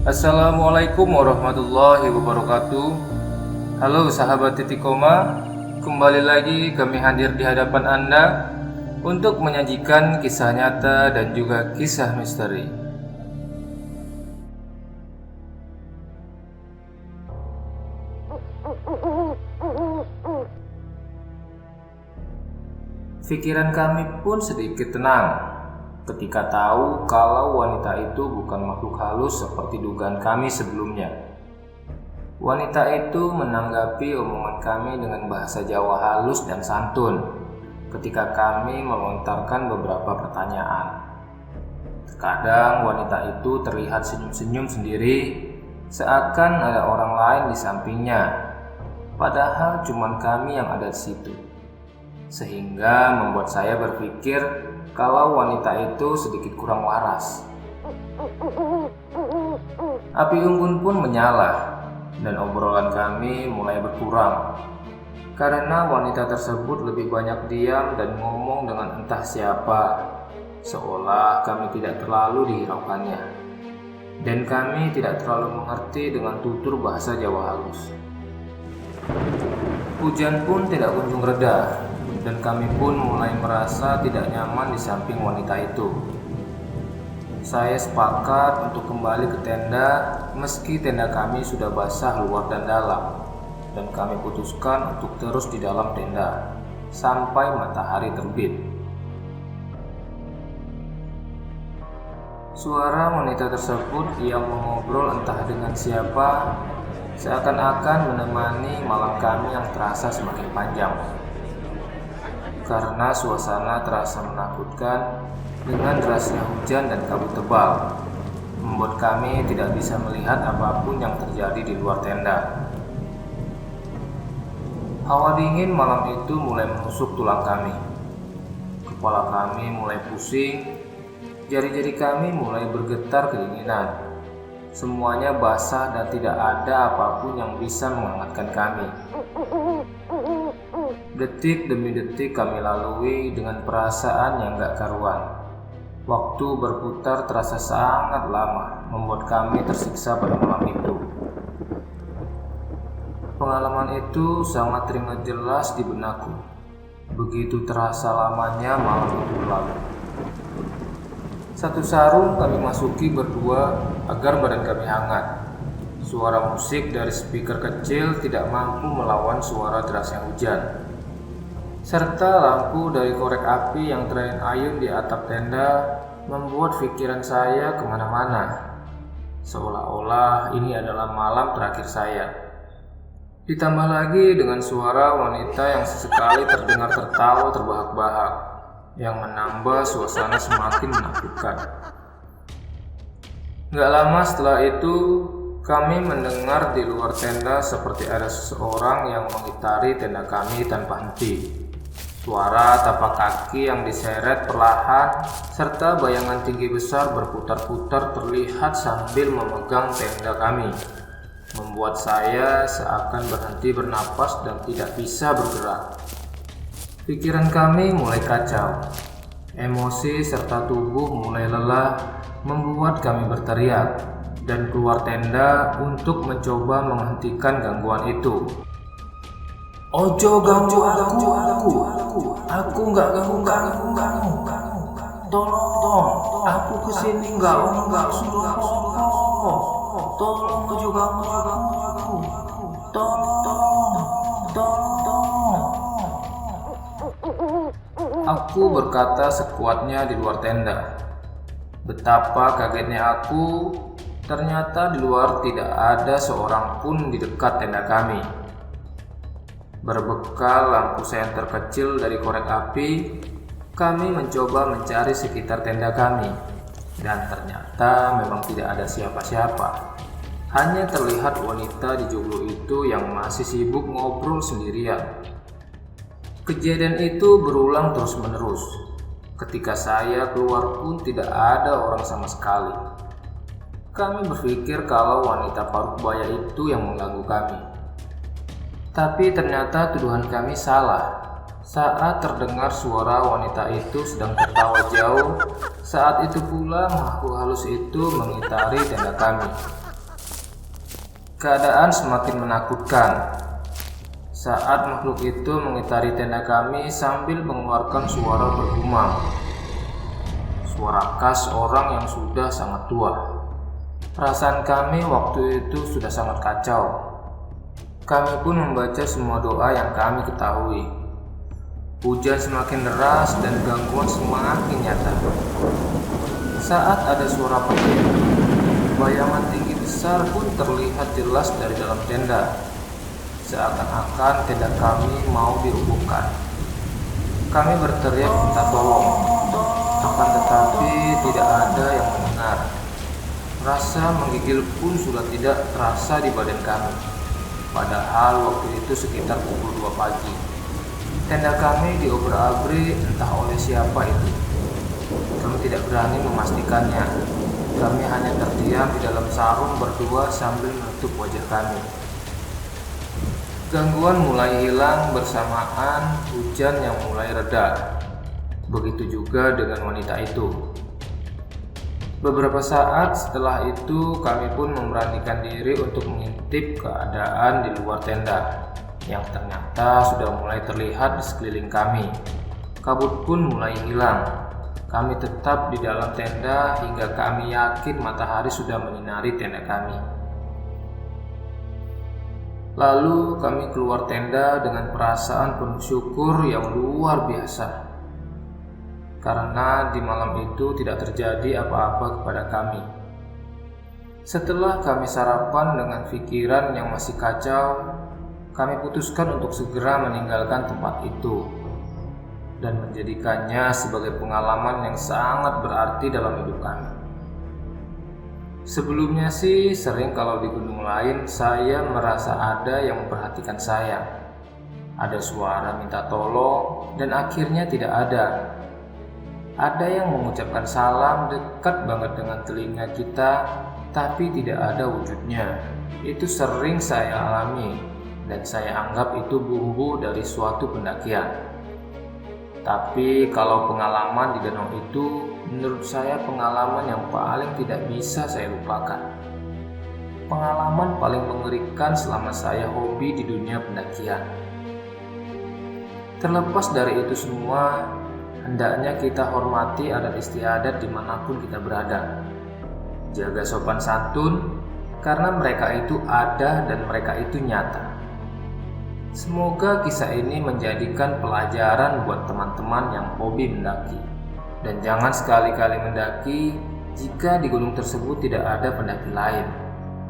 Assalamualaikum warahmatullahi wabarakatuh. Halo sahabat titik koma, kembali lagi kami hadir di hadapan Anda untuk menyajikan kisah nyata dan juga kisah misteri. Pikiran kami pun sedikit tenang ketika tahu kalau wanita itu bukan makhluk halus seperti dugaan kami sebelumnya. Wanita itu menanggapi omongan kami dengan bahasa Jawa halus dan santun ketika kami melontarkan beberapa pertanyaan. Terkadang wanita itu terlihat senyum-senyum sendiri, seakan ada orang lain di sampingnya, padahal cuma kami yang ada di situ. Sehingga membuat saya berpikir kalau wanita itu sedikit kurang waras. Api unggun pun menyala dan obrolan kami mulai berkurang karena wanita tersebut lebih banyak diam dan ngomong dengan entah siapa, seolah kami tidak terlalu dihiraukannya dan kami tidak terlalu mengerti dengan tutur bahasa Jawa halus. Hujan pun tidak kunjung reda dan kami pun mulai merasa tidak nyaman di samping wanita itu. Saya sepakat untuk kembali ke tenda meski tenda kami sudah basah luar dan dalam, dan kami putuskan untuk terus di dalam tenda sampai matahari terbit. Suara wanita tersebut yang mengobrol entah dengan siapa seakan-akan menemani malam kami yang terasa semakin panjang. Karena suasana terasa menakutkan dengan derasnya hujan dan kabut tebal, membuat kami tidak bisa melihat apapun yang terjadi di luar tenda. Hawa dingin malam itu mulai menusuk tulang kami. Kepala kami mulai pusing, jari-jari kami mulai bergetar kedinginan. Semuanya basah dan tidak ada apapun yang bisa menghangatkan kami. Detik demi detik kami lalui dengan perasaan yang gak karuan. Waktu berputar terasa sangat lama, membuat kami tersiksa pada malam itu. Pengalaman itu sangat teringat jelas di benakku. Begitu terasa lamanya malam itu berlalu. Satu sarung kami masuki berdua agar badan kami hangat. Suara musik dari speaker kecil tidak mampu melawan suara derasnya hujan, serta lampu dari korek api yang terayun-ayun di atap tenda membuat pikiran saya kemana-mana, seolah-olah ini adalah malam terakhir saya. Ditambah lagi dengan suara wanita yang sesekali terdengar tertawa terbahak-bahak yang menambah suasana semakin menakutkan. Gak lama setelah itu kami mendengar di luar tenda seperti ada seseorang yang mengitari tenda kami tanpa henti. Suara tapak kaki yang diseret perlahan serta bayangan tinggi besar berputar-putar terlihat sambil memegang tenda kami, membuat saya seakan berhenti bernapas dan tidak bisa bergerak. Pikiran kami mulai kacau, emosi serta tubuh mulai lelah membuat kami berteriak dan keluar tenda untuk mencoba menghentikan gangguan itu. Ojo ganggu aku nggak ganggu. Tolong, aku kesini nggak suruh. Tolong ojo ganggu aku. Tolong. Aku berkata sekuatnya di luar tenda. Betapa kagetnya aku, ternyata di luar tidak ada seorang pun di dekat tenda kami. Berbekal lampu senter kecil dari korek api, kami mencoba mencari sekitar tenda kami, dan ternyata memang tidak ada siapa-siapa. Hanya terlihat wanita di joglo itu yang masih sibuk ngobrol sendirian. Kejadian itu berulang terus-menerus. Ketika saya keluar pun tidak ada orang sama sekali. Kami berpikir kalau wanita paruh baya itu yang mengganggu kami. Tapi ternyata tuduhan kami salah. Saat terdengar suara wanita itu sedang tertawa jauh, saat itu pula makhluk halus itu mengitari tenda kami. Keadaan semakin menakutkan saat makhluk itu mengitari tenda kami sambil mengeluarkan suara bergumam. Suara khas orang yang sudah sangat tua. Perasaan kami waktu itu sudah sangat kacau. Kami pun membaca semua doa yang kami ketahui. Hujan semakin deras dan gangguan semakin nyata. Saat ada suara petir, bayangan tinggi besar pun terlihat jelas dari dalam tenda. Seakan-akan tenda kami mau dirobohkan. Kami berteriak minta tolong, akan tetapi tidak ada yang mendengar. Rasa menggigil pun sudah tidak terasa di badan kami. Padahal waktu itu sekitar pukul 2 pagi. Tenda kami diobrak-abrik entah oleh siapa itu. Kami tidak berani memastikannya. Kami hanya terdiam di dalam sarung berdua sambil menutup wajah kami. Gangguan mulai hilang bersamaan hujan yang mulai reda. Begitu juga dengan wanita itu. Beberapa saat setelah itu kami pun memberanikan diri untuk mengintip keadaan di luar tenda yang ternyata sudah mulai terlihat di sekeliling kami. Kabut pun mulai hilang. Kami tetap di dalam tenda hingga kami yakin matahari sudah menyinari tenda kami. Lalu kami keluar tenda dengan perasaan penuh syukur yang luar biasa. Karena di malam itu tidak terjadi apa-apa kepada kami. Setelah kami sarapan dengan pikiran yang masih kacau, kami putuskan untuk segera meninggalkan tempat itu dan menjadikannya sebagai pengalaman yang sangat berarti dalam hidup kami. Sebelumnya sih sering kalau di gunung lain saya merasa ada yang memperhatikan saya. Ada suara minta tolong dan akhirnya tidak ada. Ada yang mengucapkan salam dekat banget dengan telinga kita tapi tidak ada wujudnya. Itu sering saya alami dan saya anggap itu bumbu dari suatu pendakian. Tapi kalau pengalaman di danau itu menurut saya pengalaman yang paling tidak bisa saya lupakan. Pengalaman paling mengerikan selama saya hobi di dunia pendakian. Terlepas dari itu semua, hendaknya kita hormati adat istiadat dimanapun kita berada. Jaga sopan santun, karena mereka itu ada dan mereka itu nyata. Semoga kisah ini menjadikan pelajaran buat teman-teman yang hobi mendaki. Dan jangan sekali-kali mendaki jika di gunung tersebut tidak ada pendaki lain,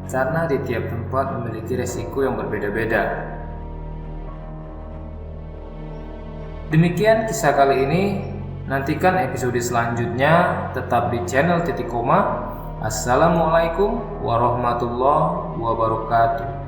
karena di tiap tempat memiliki resiko yang berbeda-beda. Demikian kisah kali ini. Nantikan episode selanjutnya tetap di channel Titik Koma. Assalamualaikum warahmatullahi wabarakatuh.